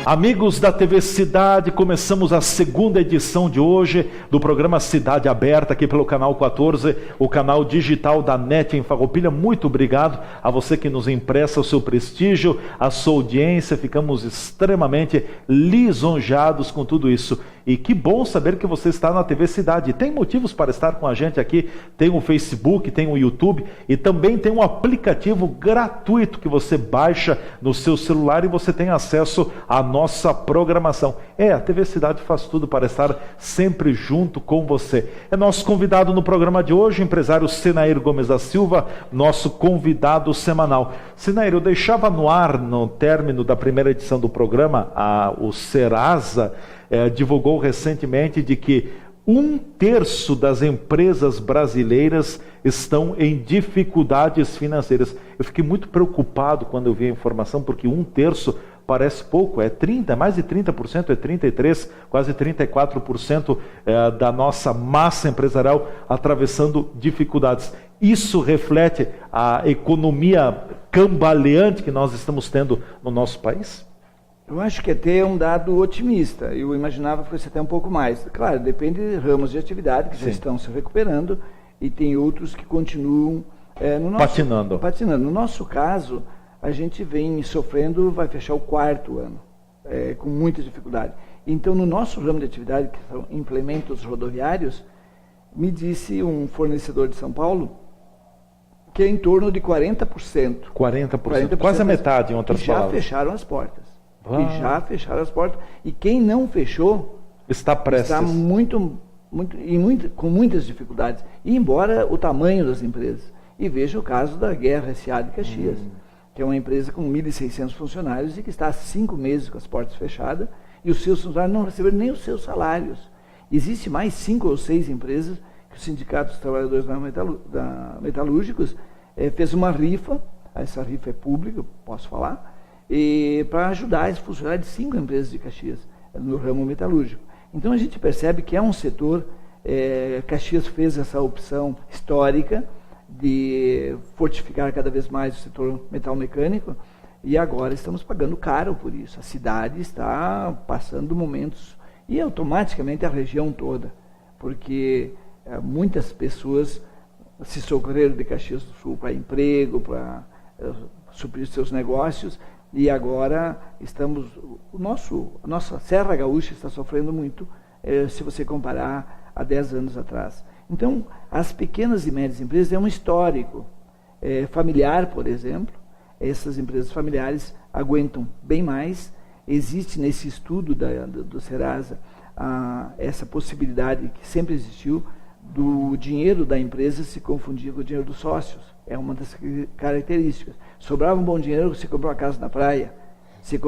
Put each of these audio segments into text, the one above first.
Amigos da TV Cidade, começamos a segunda edição de hoje do programa Cidade Aberta, aqui pelo canal 14, o canal digital da NET em Farroupilha. Muito obrigado a você que nos empresta o seu prestígio, a sua audiência. Ficamos extremamente lisonjeados com tudo isso. E que bom saber que você está na TV Cidade. Tem motivos para estar com a gente aqui. Tem o Facebook, tem o YouTube e também tem um aplicativo gratuito que você baixa no seu celular e você tem acesso à nossa programação. A TV Cidade faz tudo para estar sempre junto com você. É nosso convidado no programa de hoje, o empresário Senair Gomes da Silva, nosso convidado semanal. Senair, eu deixava no ar, no término da primeira edição do programa, o Serasa divulgou recentemente de que 1/3 das empresas brasileiras estão em dificuldades financeiras. Eu fiquei muito preocupado quando eu vi a informação, porque 1/3 parece pouco, é 30%, mais de 30%, é 33%, quase 34% da nossa massa empresarial atravessando dificuldades. Isso reflete a economia cambaleante que nós estamos tendo no nosso país? Eu acho que até um dado otimista. Eu imaginava que fosse até um pouco mais. Claro, depende de ramos de atividade que já estão se recuperando e tem outros que continuam patinando. No nosso caso, a gente vem sofrendo, vai fechar o 4º ano, com muita dificuldade. Então, no nosso ramo de atividade, que são implementos rodoviários, me disse um fornecedor de São Paulo que é em torno de 40%. 40%, quase a metade, em outras palavras. Já fecharam as portas. E já fecharam as portas. E quem não fechou está prestes. Está com muitas dificuldades. E embora o tamanho das empresas. E veja o caso da Guerra S.A. de Caxias, que é uma empresa com 1.600 funcionários e que está há 5 meses com as portas fechadas e os seus funcionários não receberam nem os seus salários. Existe mais 5 ou 6 empresas que o Sindicato dos Trabalhadores Metalúrgicos fez uma rifa, essa rifa é pública, posso falar, para ajudar os funcionários de 5 empresas de Caxias, no ramo metalúrgico. Então a gente percebe que é um setor, Caxias fez essa opção histórica de fortificar cada vez mais o setor metalmecânico e agora estamos pagando caro por isso. A cidade está passando momentos, e automaticamente a região toda, porque muitas pessoas se socorreram de Caxias do Sul para emprego, para suprir seus negócios. E agora a nossa Serra Gaúcha está sofrendo muito, se você comparar a 10 anos atrás. Então, as pequenas e médias empresas é um histórico familiar, por exemplo. Essas empresas familiares aguentam bem mais. Existe nesse estudo do Serasa essa possibilidade que sempre existiu do dinheiro da empresa se confundir com o dinheiro dos sócios. É uma das características. Sobrava um bom dinheiro, você comprou uma casa na praia.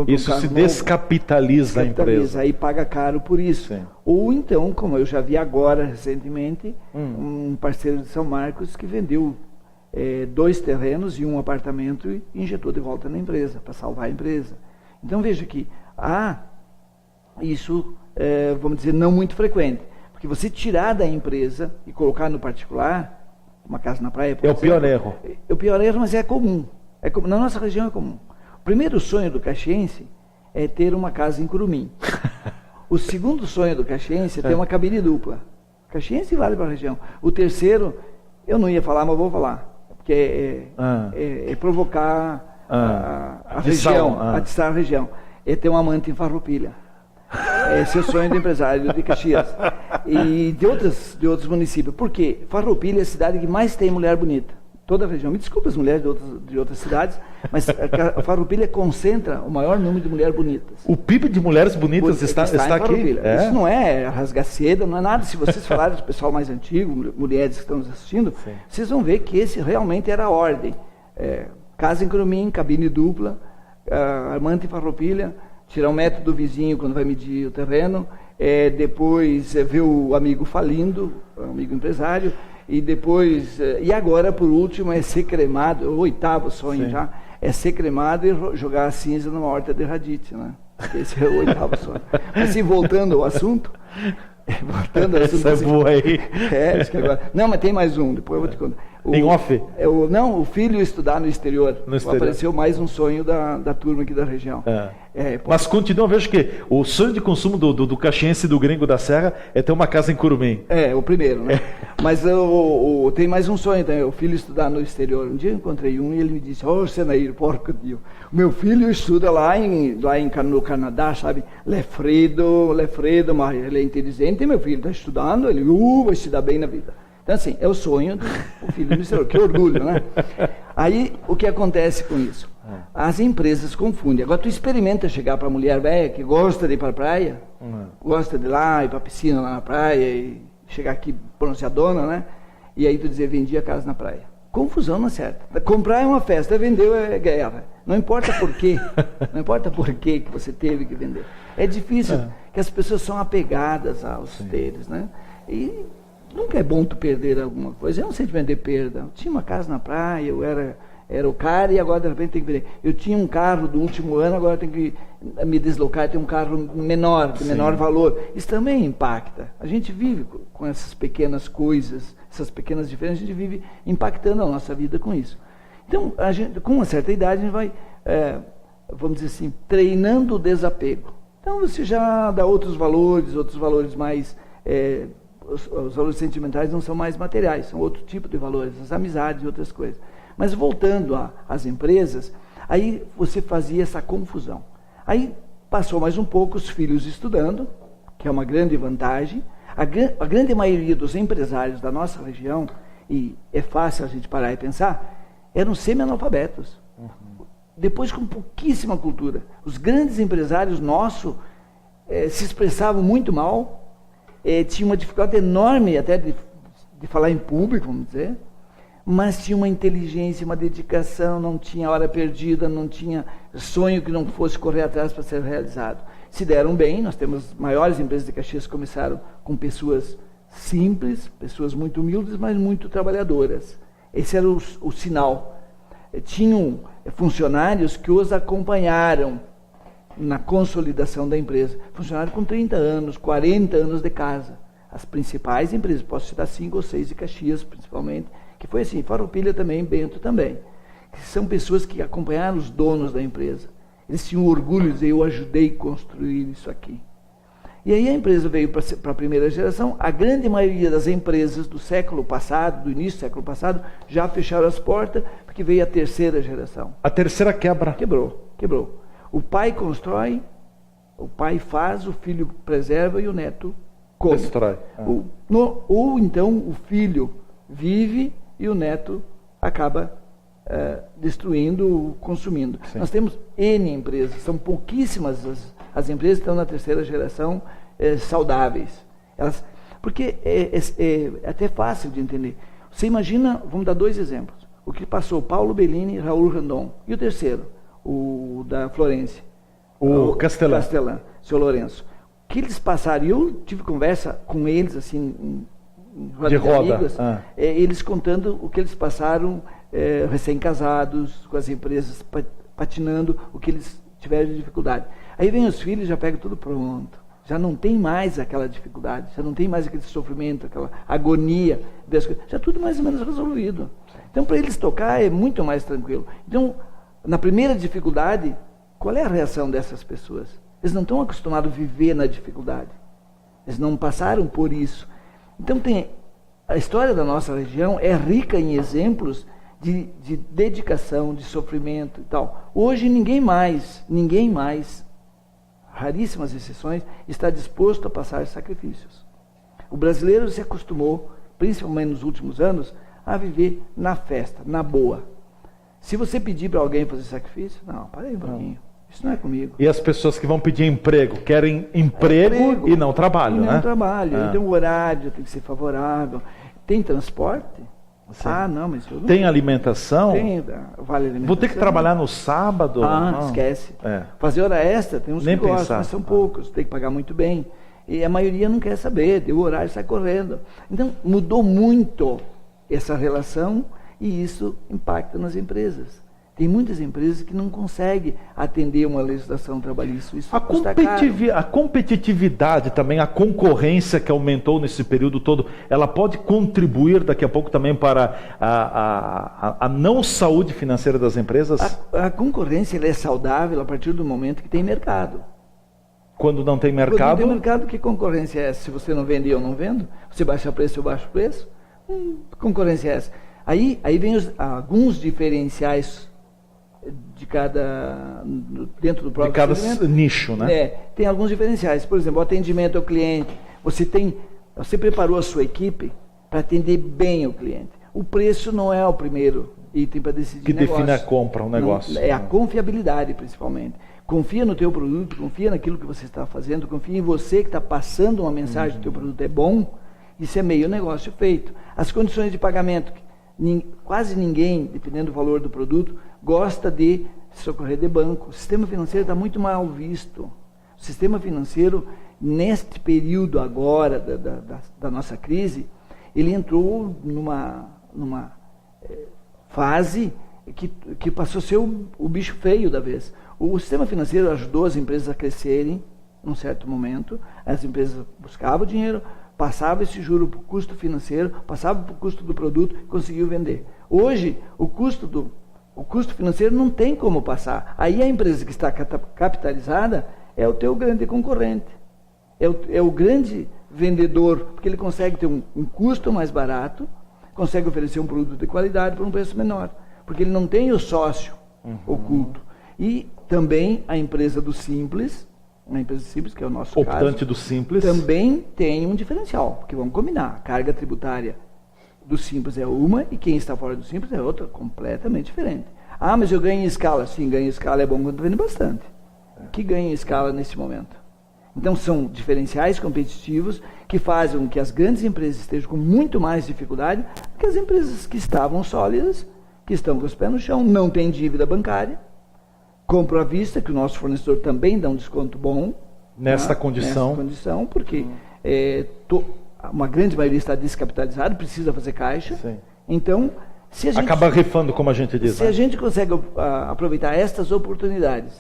Isso se descapitaliza a empresa. Aí paga caro por isso. Sim. Ou então, como eu já vi agora recentemente, um parceiro de São Marcos que vendeu 2 terrenos e um apartamento e injetou de volta na empresa, para salvar a empresa. Então veja que isso, vamos dizer, não muito frequente. Porque você tirar da empresa e colocar no particular, uma casa na praia... É o pior erro. É o pior erro, mas é comum. Na nossa região é comum. O primeiro sonho do caxiense é ter uma casa em Curumim. O segundo sonho do caxiense é ter uma cabine dupla. Caxiense vale para a região. O terceiro, eu não ia falar, mas vou falar. Porque é provocar a região, atiçar a região. É ter um amante em Farroupilha. Esse é o sonho do empresário de Caxias e de outros municípios. Por quê? Farroupilha é a cidade que mais tem mulher bonita. Toda a região. Me desculpe as mulheres de outras cidades, mas a Farroupilha concentra o maior número de mulheres bonitas. O PIB de mulheres bonitas está aqui? Isso não é rasgar seda, não é nada. Se vocês falarem do pessoal mais antigo, mulheres que estão nos assistindo, vocês vão ver que esse realmente era a ordem. Casa em Curumim, cabine dupla, amante em Farroupilha, tirar 1 metro do vizinho quando vai medir o terreno, depois ver o amigo falindo, o amigo empresário, e depois, e agora por último é ser cremado, o 8º sonho já, é ser cremado e jogar a cinza numa horta de radite, né? Esse é o 8º sonho. Mas assim, voltando ao assunto, Essa é boa aí. Não, mas tem mais um, depois eu vou te contar. Em off? Não, o filho estudar no exterior. No exterior. Apareceu mais um sonho da turma aqui da região. Mas continua, vejo que o sonho de consumo do caxiense e do gringo da serra é ter uma casa em Curumim. O primeiro, né? Mas tem mais um sonho também, o filho estudar no exterior. Um dia eu encontrei um e ele me disse, Senair, porco Dio, meu filho estuda lá no Canadá, sabe? Lefredo, mas ele é inteligente, meu filho está estudando, ele vai se dar bem na vida. Então, assim, é o sonho do filho do exterior, que orgulho, né? Aí, o que acontece com isso? As empresas confundem. Agora, tu experimenta chegar para a mulher velha que gosta de ir para a praia, gosta de ir lá, ir para a piscina lá na praia, e chegar aqui bronzeadona, né? E aí tu dizer, vendi a casa na praia. Confusão não é certa. Comprar é uma festa, vendeu é guerra. Não importa por quê, não importa por quê que você teve que vender. É difícil, que as pessoas são apegadas aos deles, né? E nunca é bom tu perder alguma coisa. É um sentimento de perda. Eu tinha uma casa na praia, eu era o cara e agora de repente tem que vender. Eu tinha um carro do último ano, agora tenho que me deslocar e ter um carro menor, de menor valor. Isso também impacta. A gente vive com essas pequenas coisas, essas pequenas diferenças, a gente vive impactando a nossa vida com isso. Então, com uma certa idade, a gente vai, vamos dizer assim, treinando o desapego. Então, você já dá outros valores mais... os valores sentimentais não são mais materiais, são outro tipo de valores, as amizades e outras coisas. Mas voltando às empresas, aí você fazia essa confusão. Aí passou mais um pouco os filhos estudando, que é uma grande vantagem. A grande maioria dos empresários da nossa região, e é fácil a gente parar e pensar, eram semi-analfabetos. Depois com pouquíssima cultura. Os grandes empresários nossos se expressavam muito mal, tinha uma dificuldade enorme até de falar em público, vamos dizer, mas tinha uma inteligência, uma dedicação, não tinha hora perdida, não tinha sonho que não fosse correr atrás para ser realizado. Se deram bem, nós temos maiores empresas de Caxias que começaram com pessoas simples, pessoas muito humildes, mas muito trabalhadoras. Esse era o sinal. Tinham funcionários que os acompanharam na consolidação da empresa. Funcionário com 30 anos, 40 anos de casa. As principais empresas, posso citar 5 ou 6 de Caxias, principalmente, que foi assim, Farroupilha também, Bento também. Que são pessoas que acompanharam os donos da empresa. Eles tinham orgulho de dizer, eu ajudei a construir isso aqui. E aí a empresa veio para a primeira geração. A grande maioria das empresas do século passado, do início do século passado, já fecharam as portas, porque veio a terceira geração. A terceira quebra. Quebrou. O pai constrói, o pai faz, o filho preserva e o neto come. Destrói. Ou então o filho vive e o neto acaba destruindo, consumindo. Sim. Nós temos N empresas, são pouquíssimas as empresas que estão na terceira geração saudáveis. Porque é até fácil de entender. Você imagina, vamos dar 2 exemplos. O que passou Paulo Bellini e Raul Randon. E o terceiro, o da Florência. O Castelã, seu Lourenço. O que eles passaram, e eu tive conversa com eles, assim, de roda. Amigos, eles contando o que eles passaram recém-casados, com as empresas patinando, o que eles tiveram de dificuldade. Aí vem os filhos, já pegam tudo pronto. Já não tem mais aquela dificuldade, já não tem mais aquele sofrimento, aquela agonia, já tudo mais ou menos resolvido. Então, para eles tocar é muito mais tranquilo. Então, na primeira dificuldade, qual é a reação dessas pessoas? Eles não estão acostumados a viver na dificuldade. Eles não passaram por isso. Então, a história da nossa região é rica em exemplos de dedicação, de sofrimento e tal. Hoje, ninguém mais, raríssimas exceções, está disposto a passar sacrifícios. O brasileiro se acostumou, principalmente nos últimos anos, a viver na festa, na boa. Se você pedir para alguém fazer sacrifício, não, para aí um pouquinho. Isso não é comigo. E as pessoas que vão pedir emprego, querem emprego e não trabalho, né? Não trabalho. Então o horário tem que ser favorável. Tem transporte? Sim. Não, mas eu não... Tem alimentação? Tem, vale alimentação. Vou ter que trabalhar no sábado? Não. Esquece. Fazer hora extra, tem uns nem que gostam, mas são poucos. Tem que pagar muito bem. E a maioria não quer saber, deu o horário e sai correndo. Então mudou muito essa relação e isso impacta nas empresas. Tem muitas empresas que não conseguem atender uma legislação trabalhista. Isso custa caro. A competitividade também, a concorrência que aumentou nesse período todo, ela pode contribuir daqui a pouco também para a não saúde financeira das empresas? A concorrência ela é saudável a partir do momento que tem mercado. Quando não tem mercado? Quando não tem mercado, que concorrência é essa? Se você não vende, eu não vendo? Você baixa preço, eu baixo preço? Que concorrência é essa? Aí vem alguns diferenciais de cada, dentro do próprio de cada nicho, né? Tem alguns diferenciais. Por exemplo, o atendimento ao cliente. Você preparou a sua equipe para atender bem o cliente. O preço não é o primeiro item para decidir que negócio. Define a compra, o negócio. É a confiabilidade, principalmente. Confia no teu produto, confia naquilo que você está fazendo, confia em você que está passando uma mensagem que o teu produto é bom. Isso é meio negócio feito. As condições de pagamento, quase ninguém, dependendo do valor do produto, gosta de socorrer de banco. O sistema financeiro está muito mal visto. O sistema financeiro, neste período agora da nossa crise, ele entrou numa fase que passou a ser o bicho feio da vez. O sistema financeiro ajudou as empresas a crescerem num certo momento. As empresas buscavam dinheiro, passava esse juro para o custo financeiro, passava para o custo do produto e conseguiu vender. Hoje, o custo financeiro não tem como passar. Aí a empresa que está capitalizada é o teu grande concorrente. É o grande vendedor, porque ele consegue ter um custo mais barato, consegue oferecer um produto de qualidade por um preço menor. Porque ele não tem o sócio oculto. E também a empresa do Simples, a empresa Simples, que é o nosso optante caso, do Simples, também tem um diferencial, porque vamos combinar, a carga tributária do Simples é uma e quem está fora do Simples é outra, completamente diferente. Ah, mas eu ganho em escala. Sim, ganho em escala é bom quando vende bastante. Que ganha em escala nesse momento? Então são diferenciais competitivos que fazem com que as grandes empresas estejam com muito mais dificuldade do que as empresas que estavam sólidas, que estão com os pés no chão, não têm dívida bancária, compram à vista, que o nosso fornecedor também dá um desconto bom. Nesta condição. Nessa condição, porque uma grande maioria está descapitalizada, precisa fazer caixa. Sim. Então, se a gente... acaba rifando, como a gente diz. Se a gente consegue aproveitar estas oportunidades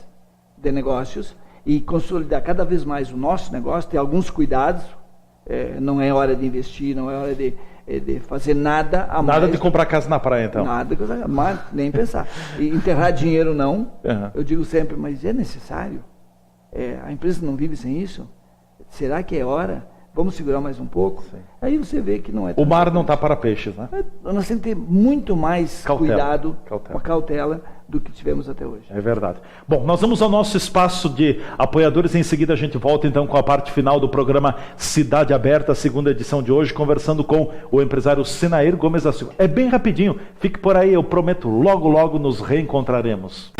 de negócios e consolidar cada vez mais o nosso negócio, ter alguns cuidados, não é hora de investir, não é hora de fazer nada a mais. Nada de comprar casa na praia, então. Nada, mas nem pensar. E enterrar dinheiro não. Uhum. Eu digo sempre, mas é necessário? A empresa não vive sem isso? Será que é hora? Vamos segurar mais um pouco? Sim. Aí você vê que não é... O mar não está para peixes, né? Nós temos que ter muito mais cuidado, com a cautela do que tivemos até hoje. É verdade. Bom, nós vamos ao nosso espaço de apoiadores. Em seguida a gente volta então com a parte final do programa Cidade Aberta, a segunda edição de hoje, conversando com o empresário Senair Gomes da Silva. É bem rapidinho, fique por aí, eu prometo, logo logo nos reencontraremos.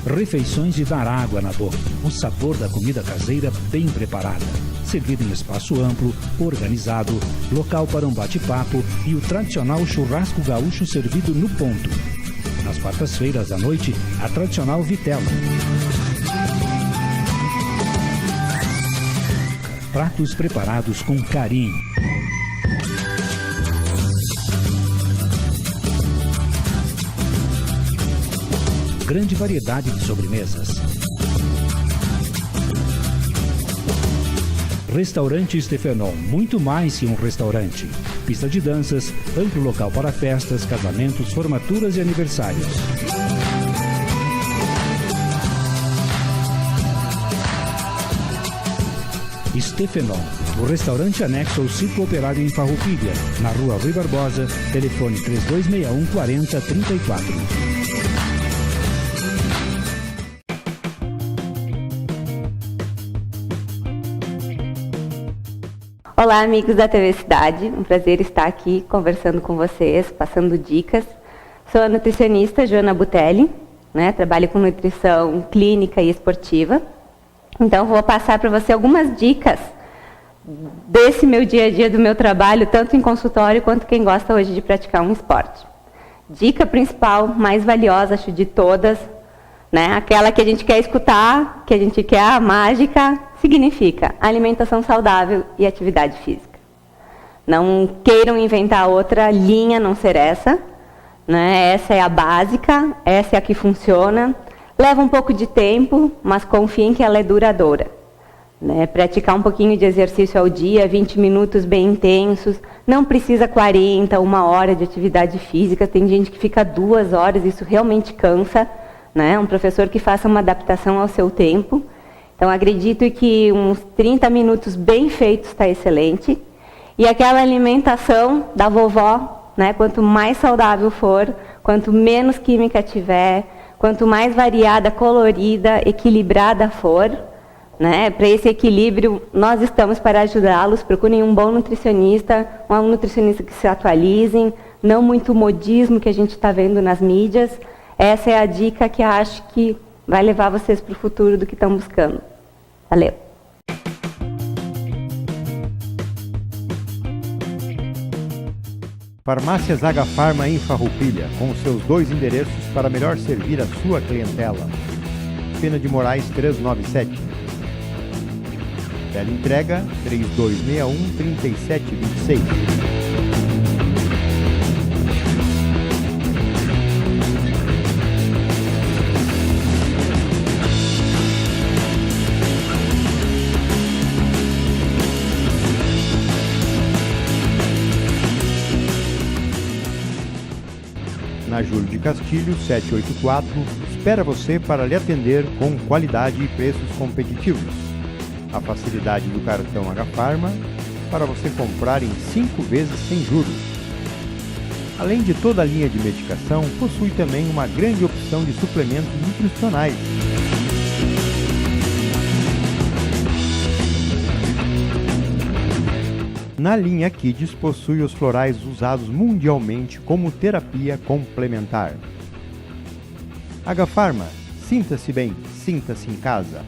Refeições de dar água na boca. O sabor da comida caseira bem preparada. Servida em espaço amplo, organizado, local para um bate-papo e o tradicional churrasco gaúcho servido no ponto. Nas quartas-feiras à noite, a tradicional vitela. Pratos preparados com carinho. Grande variedade de sobremesas. Restaurante Stefenon, muito mais que um restaurante. Pista de danças, amplo local para festas, casamentos, formaturas e aniversários. Stefenon, o restaurante anexo ao Circo Operário em Farroupilha, na rua Rui Barbosa, telefone 3261 4034. Olá, amigos da TV Cidade, um prazer estar aqui conversando com vocês, passando dicas. Sou a nutricionista Joana Butelli, trabalho com nutrição clínica e esportiva. Então, vou passar para você algumas dicas desse meu dia a dia, do meu trabalho, tanto em consultório quanto quem gosta hoje de praticar um esporte. Dica principal, mais valiosa, acho, de todas, né? Aquela que a gente quer escutar, que a gente quer a mágica, significa alimentação saudável e atividade física. Não queiram inventar outra linha, não ser essa, né? Essa é a básica, essa é a que funciona. Leva um pouco de tempo, mas confiem que ela é duradoura. Né? Praticar um pouquinho de exercício ao dia, 20 minutos bem intensos. Não precisa 40, 1 hora de atividade física. Tem gente que fica 2 horas, isso realmente cansa. Né? Um professor que faça uma adaptação ao seu tempo. Então, acredito que uns 30 minutos bem feitos está excelente. E aquela alimentação da vovó, né? Quanto mais saudável for, quanto menos química tiver, quanto mais variada, colorida, equilibrada for, né? Para esse equilíbrio, nós estamos para ajudá-los. Procurem um bom nutricionista, um nutricionista que se atualizem, não muito modismo que a gente está vendo nas mídias. Essa é a dica que acho que vai levar vocês para o futuro do que estão buscando. Valeu! Farmácias Agafarma em Farroupilha, com seus 2 endereços para melhor servir a sua clientela. Pena de Moraes 397. Teleentrega 3261-3726. Na Júlio de Castilho, 784, espera você para lhe atender com qualidade e preços competitivos. A facilidade do cartão Agafarma para você comprar em 5 vezes sem juros. Além de toda a linha de medicação, possui também uma grande opção de suplementos nutricionais. Na linha Kids possui os florais usados mundialmente como terapia complementar. Agafarma, sinta-se bem, sinta-se em casa.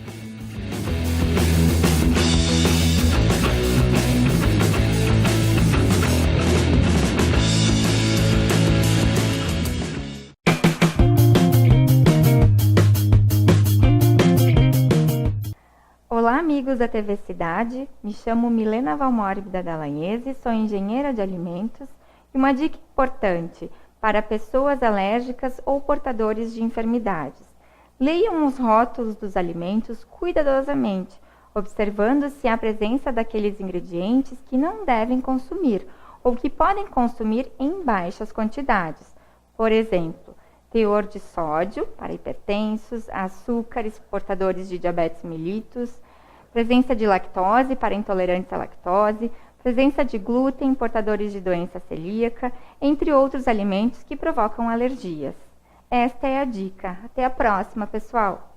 Olá, amigos da TV Cidade, me chamo Milena Valmórbida Dallagnese, sou engenheira de alimentos e uma dica importante para pessoas alérgicas ou portadores de enfermidades. Leiam os rótulos dos alimentos cuidadosamente, observando se há presença daqueles ingredientes que não devem consumir ou que podem consumir em baixas quantidades. Por exemplo, teor de sódio para hipertensos, açúcares portadores de diabetes mellitus, presença de lactose para intolerantes à lactose, presença de glúten, portadores de doença celíaca, entre outros alimentos que provocam alergias. Esta é a dica. Até a próxima, pessoal!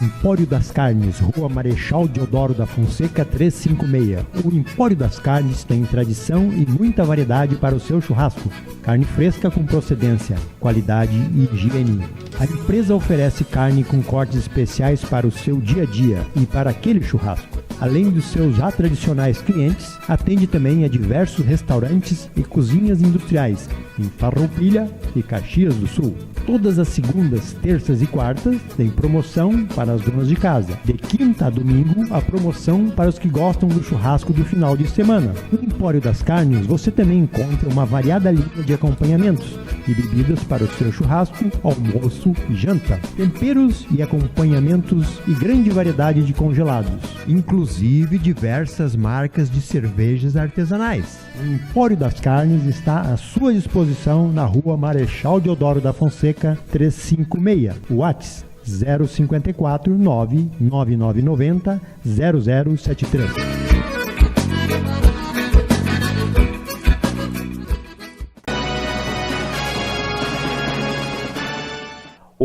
Empório das Carnes, Rua Marechal Deodoro da Fonseca 356. O Empório das Carnes tem tradição e muita variedade para o seu churrasco. Carne fresca com procedência, qualidade e higiene. A empresa oferece carne com cortes especiais para o seu dia a dia e para aquele churrasco. Além dos seus já tradicionais clientes, atende também a diversos restaurantes e cozinhas industriais em Farroupilha e Caxias do Sul. Todas as segundas, terças e quartas tem promoção para as donas de casa. De quinta a domingo, a promoção para os que gostam do churrasco do final de semana. No Empório das Carnes, você também encontra uma variada linha de acompanhamentos e bebidas para o seu churrasco, almoço e janta. Temperos e acompanhamentos e grande variedade de congelados, inclusive diversas marcas de cervejas artesanais. O Empório das Carnes está à sua disposição na Rua Marechal Deodoro da Fonseca 356. WhatsApp 054 99990 0073.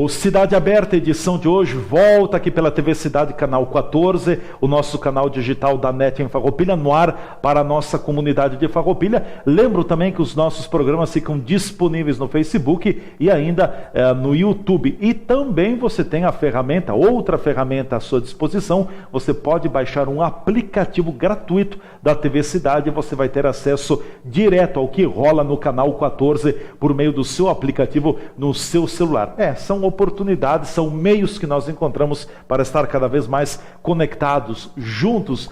O Cidade Aberta, edição de hoje, volta aqui pela TV Cidade, canal 14, o nosso canal digital da NET em Farroupilha, no ar para a nossa comunidade de Farroupilha. Lembro também que os nossos programas ficam disponíveis no Facebook e ainda no YouTube. E também você tem a ferramenta, outra ferramenta à sua disposição, você pode baixar um aplicativo gratuito da TV Cidade e você vai ter acesso direto ao que rola no canal 14 por meio do seu aplicativo no seu celular. São oportunidades, são meios que nós encontramos para estar cada vez mais conectados, juntos,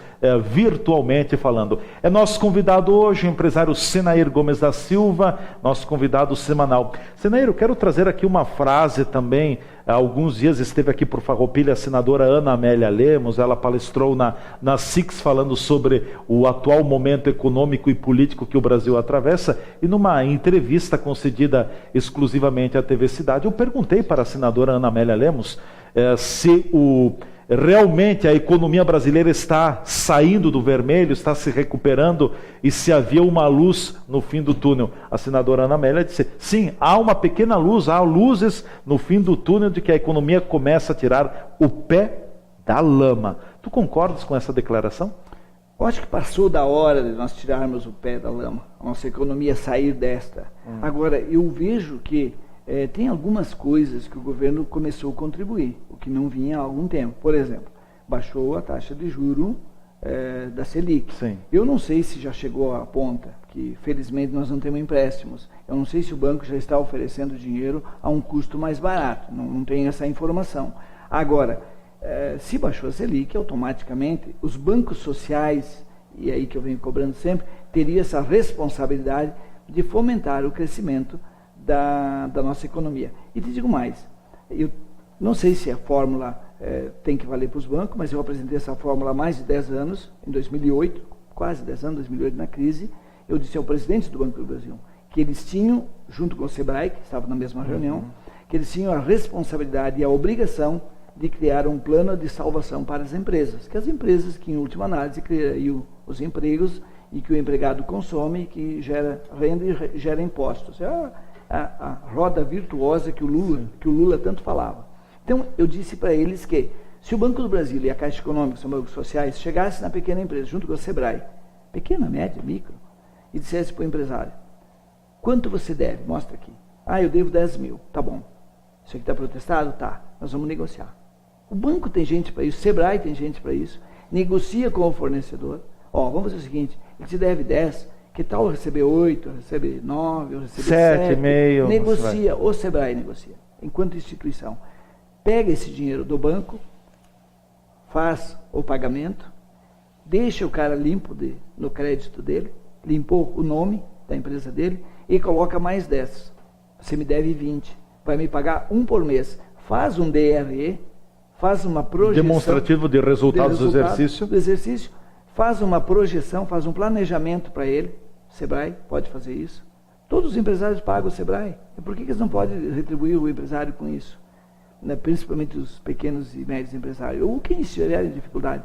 virtualmente falando. É nosso convidado hoje, o empresário Senair Gomes da Silva, nosso convidado semanal. Senair, eu quero trazer aqui uma frase também. Há alguns dias esteve aqui por Farroupilha a senadora Ana Amélia Lemos, ela palestrou na SIX falando sobre o atual momento econômico e político que o Brasil atravessa, e numa entrevista concedida exclusivamente à TV Cidade, eu perguntei para a senadora Ana Amélia Lemos se realmente a economia brasileira está saindo do vermelho, está se recuperando e se havia uma luz no fim do túnel. A senadora Ana Amélia disse, sim, há uma pequena luz, há luzes no fim do túnel de que a economia começa a tirar o pé da lama. Tu concordas com essa declaração? Eu acho que passou da hora de nós tirarmos o pé da lama, a nossa economia sair desta. Agora, eu vejo que tem algumas coisas que o governo começou a contribuir, o que não vinha há algum tempo. Por exemplo, baixou a taxa de juro da Selic. Sim. Eu não sei se já chegou à ponta, que felizmente nós não temos empréstimos. Eu não sei se o banco já está oferecendo dinheiro a um custo mais barato, não tenho essa informação. Agora, se baixou a Selic, automaticamente os bancos sociais, e é aí que eu venho cobrando sempre, teriam essa responsabilidade de fomentar o crescimento da nossa economia. E te digo mais, eu não sei se a fórmula tem que valer para os bancos, mas eu apresentei essa fórmula há mais de 10 anos, em 2008, quase 10 anos, 2008, na crise. Eu disse ao presidente do Banco do Brasil que eles tinham, junto com o Sebrae, que estava na mesma reunião, que eles tinham a responsabilidade e a obrigação de criar um plano de salvação para as empresas, que as empresas que, em última análise, criariam os empregos e que o empregado consome, que gera renda e gera impostos. A roda virtuosa que o Lula tanto falava. Então, eu disse para eles que se o Banco do Brasil e a Caixa Econômica, são bancos sociais, chegassem na pequena empresa, junto com o Sebrae, pequena, média, micro, e dissesse para o empresário, quanto você deve? Mostra aqui. Eu devo 10 mil. Tá bom. Isso aqui está protestado? Tá. Nós vamos negociar. O banco tem gente para isso, o Sebrae tem gente para isso, negocia com o fornecedor. Vamos fazer o seguinte, ele te deve 10, que tal eu receber 8, eu receber 9, eu receber 7,5. Negocia, o Sebrae negocia, enquanto instituição. Pega esse dinheiro do banco, faz o pagamento, deixa o cara limpo no crédito dele, limpou o nome da empresa dele e coloca mais 10. Você me deve 20, vai me pagar 1 por mês. Faz um DRE, faz uma projeção. Demonstrativo de resultados do exercício. Faz uma projeção, faz um planejamento para ele. Sebrae pode fazer isso. Todos os empresários pagam o Sebrae. E por que eles não podem retribuir o empresário com isso? Principalmente os pequenos e médios empresários. Ou quem estiver em dificuldade.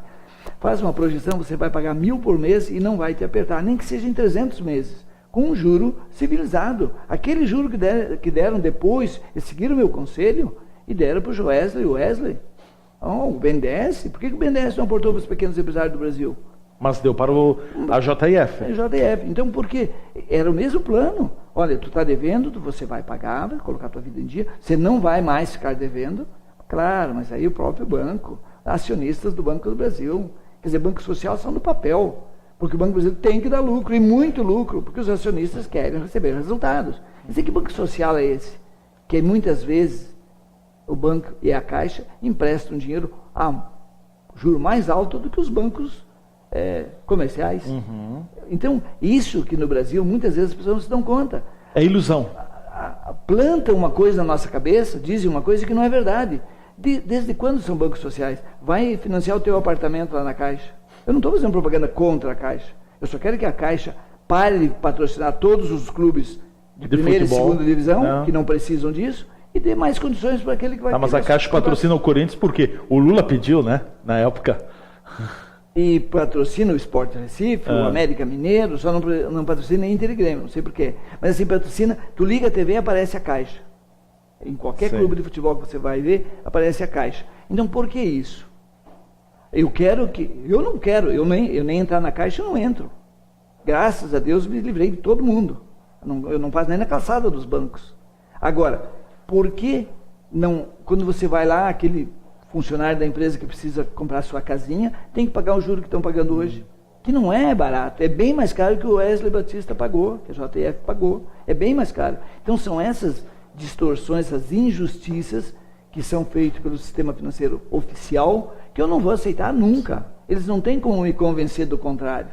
Faz uma projeção, você vai pagar 1.000 por mês e não vai te apertar, nem que seja em 300 meses. Com um juro civilizado. Aquele juro que deram depois, eles seguiram o meu conselho e deram para o Joesley e o Wesley. O BNDES. Por que o BNDES não aportou para os pequenos empresários do Brasil? Mas deu para a JF. Então, por quê? Era o mesmo plano. Olha, tu está devendo, você vai pagar, vai colocar a tua vida em dia, você não vai mais ficar devendo. Claro, mas aí o próprio banco, acionistas do Banco do Brasil, quer dizer, Banco Social são do papel, porque o Banco do Brasil tem que dar lucro, e muito lucro, porque os acionistas querem receber resultados. Quer dizer, que banco social é esse? Que muitas vezes o banco e a Caixa emprestam dinheiro a juro mais alto do que os bancos comerciais. Então, isso que no Brasil, muitas vezes as pessoas não se dão conta. É ilusão. Planta uma coisa na nossa cabeça, dizem uma coisa que não é verdade. Desde quando são bancos sociais? Vai financiar o teu apartamento lá na Caixa. Eu não estou fazendo propaganda contra a Caixa. Eu só quero que a Caixa pare de patrocinar todos os clubes de primeira futebol, e segunda divisão, que não precisam disso, e dê mais condições para aquele que vai... Mas a Caixa patrocina o Corinthians porque o Lula pediu, né? Na época... E patrocina o Sport Recife, o América Mineiro, só não patrocina Inter e Grêmio, não sei porquê. Mas assim, patrocina, tu liga a TV e aparece a Caixa. Em qualquer Sim. clube de futebol que você vai ver, aparece a Caixa. Então, por que isso? Eu não quero, eu nem entrar na Caixa, eu não entro. Graças a Deus, me livrei de todo mundo. Eu não passo nem na calçada dos bancos. Agora, por que não, quando você vai lá, aquele funcionário da empresa que precisa comprar sua casinha, tem que pagar o juro que estão pagando hoje? Que não é barato, é bem mais caro que o Wesley Batista pagou, que a JF pagou. É bem mais caro. Então, são essas distorções, essas injustiças que são feitas pelo sistema financeiro oficial, que eu não vou aceitar nunca. Eles não têm como me convencer do contrário.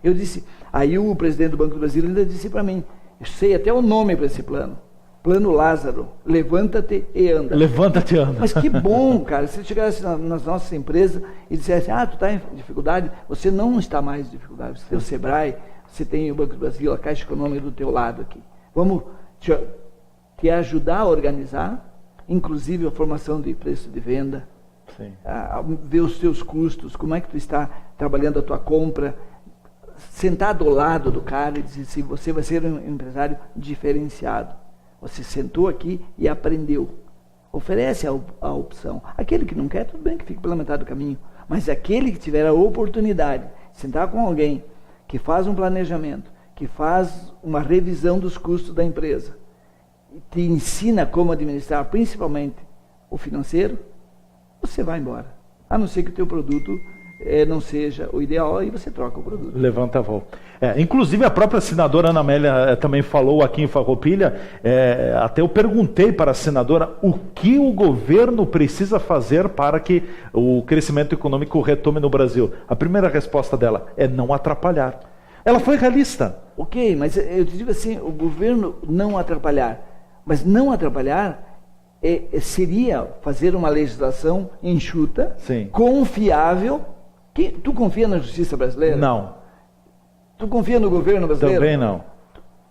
Eu disse, aí o presidente do Banco do Brasil ainda disse para mim, eu sei até o nome para esse plano, Plano Lázaro, levanta-te e anda. Levanta-te e anda. Mas que bom, cara, se ele chegasse nas nossas empresas e dissesse, tu está em dificuldade, você não está mais em dificuldade, você tem o Sebrae, você tem o Banco do Brasil, a Caixa Econômica do teu lado aqui. Vamos te ajudar a organizar, inclusive a formação de preço de venda, ver os teus custos, como é que tu está trabalhando a tua compra, sentar do lado do cara e dizer se você vai ser um empresário diferenciado. Você sentou aqui e aprendeu. Oferece a opção. Aquele que não quer, tudo bem que fique pela metade do caminho, mas aquele que tiver a oportunidade de sentar com alguém que faz um planejamento, que faz uma revisão dos custos da empresa, te ensina como administrar, principalmente o financeiro, você vai embora. A não ser que o teu produto não seja o ideal, e você troca o produto. Levanta voo. Inclusive a própria senadora Ana Amélia também falou aqui em Farroupilha, até eu perguntei para a senadora o que o governo precisa fazer para que o crescimento econômico retome no Brasil. A primeira resposta dela é não atrapalhar. Ela foi realista. Ok, mas eu te digo assim, o governo não atrapalhar, mas não atrapalhar seria fazer uma legislação enxuta, sim, confiável. Tu confia na justiça brasileira? Não. Tu confia no governo brasileiro? Também não.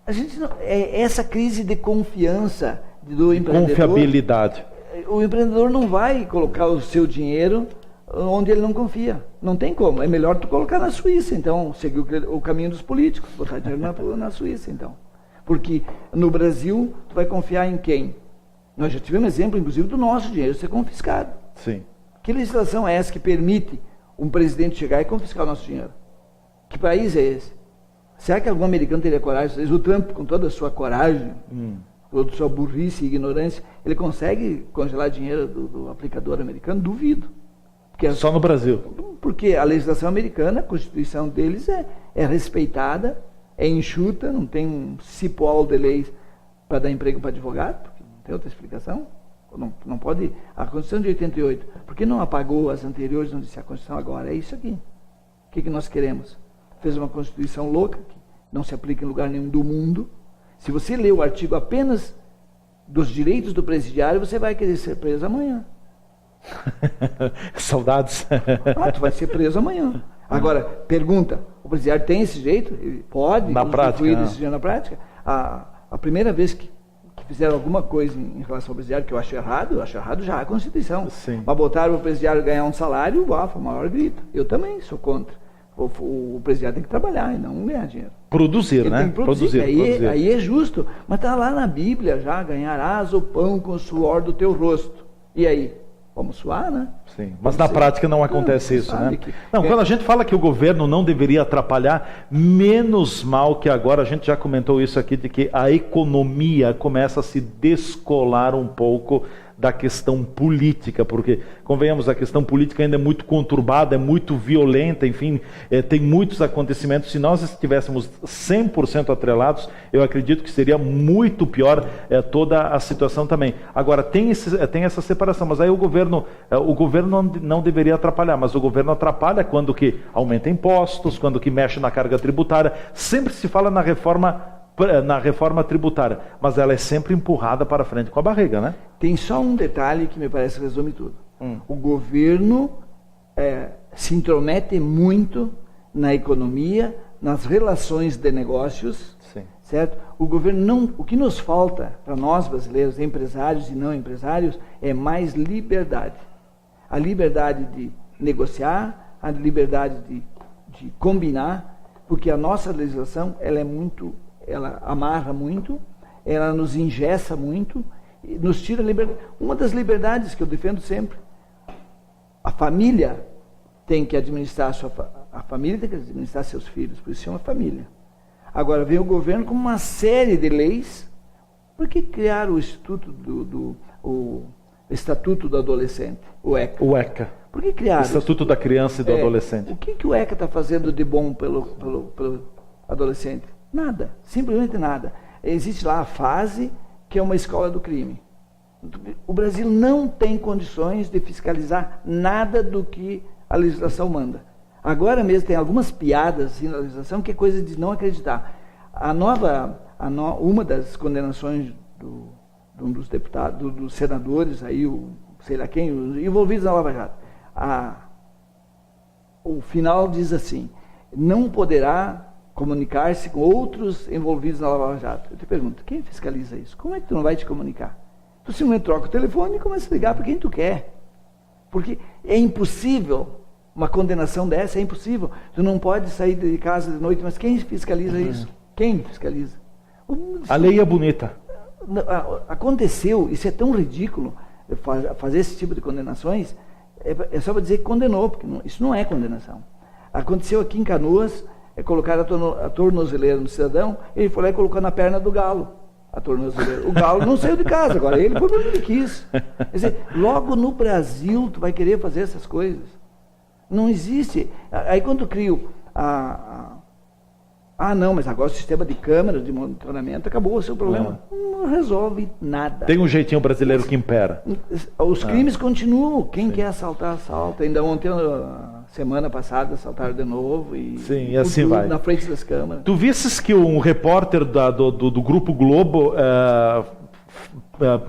A gente não, essa crise de confiança do empreendedor. Confiabilidade. O empreendedor não vai colocar o seu dinheiro onde ele não confia. Não tem como. É melhor tu colocar na Suíça, então, seguir o caminho dos políticos, botar dinheiro na Suíça, então. Porque no Brasil, tu vai confiar em quem? Nós já tivemos exemplo, inclusive, do nosso dinheiro ser confiscado. Sim. Que legislação é essa que permite um presidente chegar e confiscar o nosso dinheiro? Que país é esse? Será que algum americano teria coragem? O Trump, com toda a sua coragem, toda a sua burrice e ignorância, ele consegue congelar dinheiro do aplicador americano? Duvido. Porque só no Brasil. Porque a legislação americana, a Constituição deles é respeitada, é enxuta, não tem um cipoal de leis para dar emprego para advogado, porque não tem outra explicação. Não pode. A Constituição de 88, por que não apagou as anteriores, não disse a Constituição agora? É isso aqui. O que nós queremos? Fez uma Constituição louca, que não se aplica em lugar nenhum do mundo. Se você ler o artigo apenas dos direitos do presidiário, você vai querer ser preso amanhã. Saudades. Tu vai ser preso amanhã. Agora, pergunta, o presidiário tem esse jeito? Ele pode usufruir desse direito na prática? A primeira vez que fizeram alguma coisa em relação ao presidiário, que eu acho errado já a Constituição. Sim. Mas botaram o presidiário ganhar um salário, foi o maior grito. Eu também sou contra. O presidiário tem que trabalhar e não ganhar dinheiro. Produzir, ele né? Tem que produzir. Aí é justo. Mas está lá na Bíblia já, ganharás o pão com o suor do teu rosto. E aí? Vamos suar, né? Sim, mas na prática não acontece isso, né? Quando a gente fala que o governo não deveria atrapalhar, menos mal que agora, a gente já comentou isso aqui, de que a economia começa a se descolar um pouco da questão política, porque, convenhamos, a questão política ainda é muito conturbada, é muito violenta, enfim, tem muitos acontecimentos. Se nós estivéssemos 100% atrelados, eu acredito que seria muito pior toda a situação também. Agora, tem essa separação, mas aí o governo não deveria atrapalhar, mas o governo atrapalha quando que aumenta impostos, quando que mexe na carga tributária. Sempre se fala na reforma tributária, mas ela é sempre empurrada para frente com a barriga, né? Tem só um detalhe que me parece que resume tudo. O governo se intromete muito na economia, nas relações de negócios, sim, certo? O governo não, o que nos falta para nós brasileiros, empresários e não empresários, é mais liberdade. A liberdade de negociar, a liberdade de combinar, porque a nossa legislação ela amarra muito, ela nos engessa muito, nos tira a liberdade. Uma das liberdades que eu defendo sempre. A família tem que administrar a família tem que administrar seus filhos, por isso chama família. Agora vem o governo com uma série de leis. Por que criar o Instituto o Estatuto do Adolescente, o ECA? O ECA. Por que criar o Estatuto da Criança e do Adolescente? O que o ECA está fazendo de bom pelo adolescente? Nada, simplesmente nada. Existe lá a fase que é uma escola do crime. O Brasil não tem condições de fiscalizar nada do que a legislação manda. Agora mesmo tem algumas piadas assim, na legislação que é coisa de não acreditar. Uma das condenações de um dos deputados, dos senadores, aí, sei lá quem, envolvidos na Lava Jato, o final diz assim: não poderá comunicar-se com outros envolvidos na Lava Jato. Eu te pergunto, quem fiscaliza isso? Como é que tu não vai te comunicar? Tu simplesmente troca o telefone e começa a ligar para quem tu quer. Porque é impossível uma condenação dessa, é impossível. Tu não pode sair de casa de noite, mas quem fiscaliza isso? Quem fiscaliza? A lei é bonita. Aconteceu, isso é tão ridículo, fazer esse tipo de condenações, é só para dizer que condenou, porque isso não é condenação. Aconteceu aqui em Canoas, colocaram a tornozeleira no cidadão, ele foi lá e colocou na perna do galo a tornozeleira. O galo não saiu de casa, agora ele foi porque ele quis. Quer dizer, logo no Brasil tu vai querer fazer essas coisas. Não existe. Aí quando crio não, mas agora o sistema de câmeras de monitoramento acabou o seu problema. Não resolve nada. Tem um jeitinho brasileiro que impera. Os crimes continuam. Quem quer assaltar, assalta. Ainda ontem, semana passada, assaltaram de novo. E assim vai. Na frente das câmeras. Tu visses que um repórter do Grupo Globo,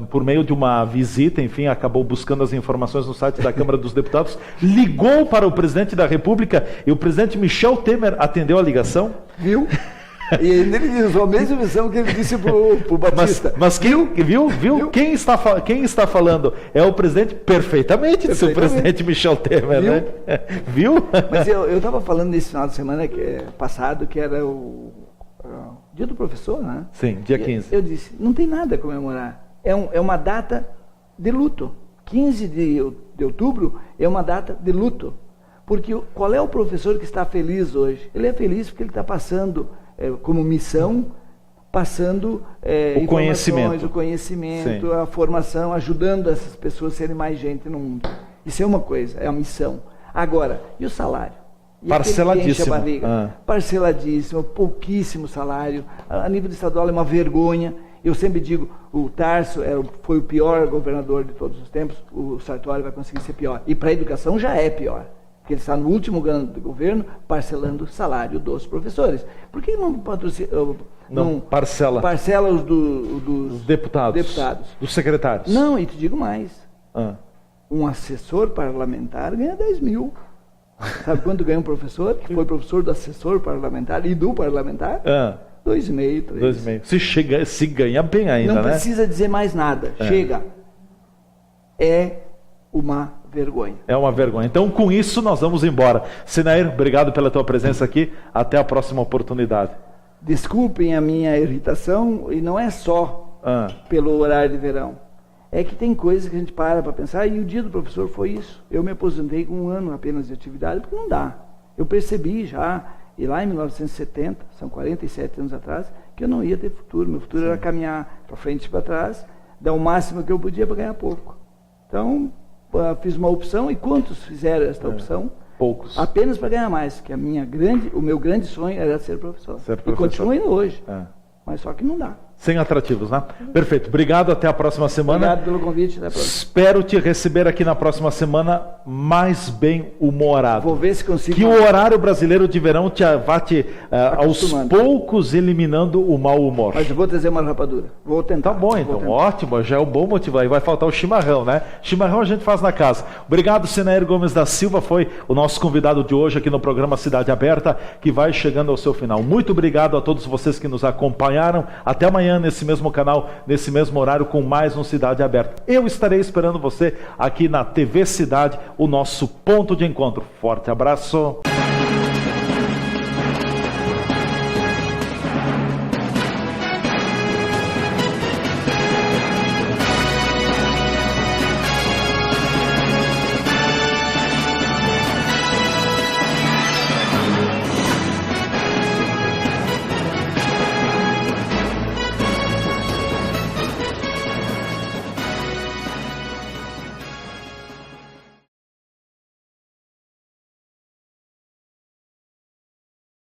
por meio de uma visita, enfim, acabou buscando as informações no site da Câmara dos Deputados, ligou para o presidente da República e o presidente Michel Temer atendeu a ligação? Viu? E ele usou a mesma visão que ele disse pro Batista. Mas viu? Quem está falando? É o presidente perfeitamente. O presidente Michel Temer, viu? Né? Viu? Mas eu estava falando nesse final de semana passado, que era o dia do professor, né? Sim, dia 15. Eu disse, não tem nada a comemorar. É uma data de luto. 15 de outubro é uma data de luto. Porque qual é o professor que está feliz hoje? Ele é feliz porque ele está passando, como missão, o conhecimento, Sim. A formação, ajudando essas pessoas a serem mais gente no mundo. Isso é uma coisa, é a missão. Agora, e o salário? E parceladíssimo. Parceladíssimo, pouquíssimo salário. A nível estadual é uma vergonha. Eu sempre digo, o Tarso foi o pior governador de todos os tempos, o Sartori vai conseguir ser pior. E para a educação já é pior. Porque ele está no último ano do governo parcelando o salário dos professores. Por que não parcela os dos deputados, dos secretários? Não, e te digo mais. Um assessor parlamentar ganha 10 mil. Sabe quanto ganha um professor? Que foi professor do assessor parlamentar e do parlamentar? 2,5, 3. 2,5. Se ganha bem ainda, não precisa dizer mais nada. Chega. É uma vergonha. É uma vergonha. Então, com isso, nós vamos embora. Sinair, obrigado pela tua presença aqui. Até a próxima oportunidade. Desculpem a minha irritação, e não é só pelo horário de verão. É que tem coisas que a gente para pensar, e o dia do professor foi isso. Eu me aposentei com 1 ano apenas de atividade, porque não dá. Eu percebi já, e lá em 1970, são 47 anos atrás, que eu não ia ter futuro. Meu futuro era caminhar para frente e para trás, dar o máximo que eu podia para ganhar pouco. Então, fiz uma opção, e quantos fizeram esta opção? Poucos. Apenas para ganhar mais, que o meu grande sonho era ser professor. E continua indo hoje. Mas só que não dá. Sem atrativos, né? Perfeito. Obrigado, até a próxima semana. Obrigado pelo convite. Até a próxima. Espero te receber aqui na próxima semana mais bem-humorado. Vou ver se consigo. Que o horário brasileiro de verão vá aos poucos eliminando o mau humor. Mas eu vou trazer uma rapadura. Vou tentar. Tá bom, então. Ótimo. Já é um bom motivo. Aí vai faltar o chimarrão, né? Chimarrão a gente faz na casa. Obrigado, Sinair Gomes da Silva. Foi o nosso convidado de hoje aqui no programa Cidade Aberta, que vai chegando ao seu final. Muito obrigado a todos vocês que nos acompanharam. Até amanhã nesse mesmo canal, nesse mesmo horário, com mais um Cidade Aberta. Eu estarei esperando você aqui na TV Cidade, o nosso ponto de encontro. Forte abraço.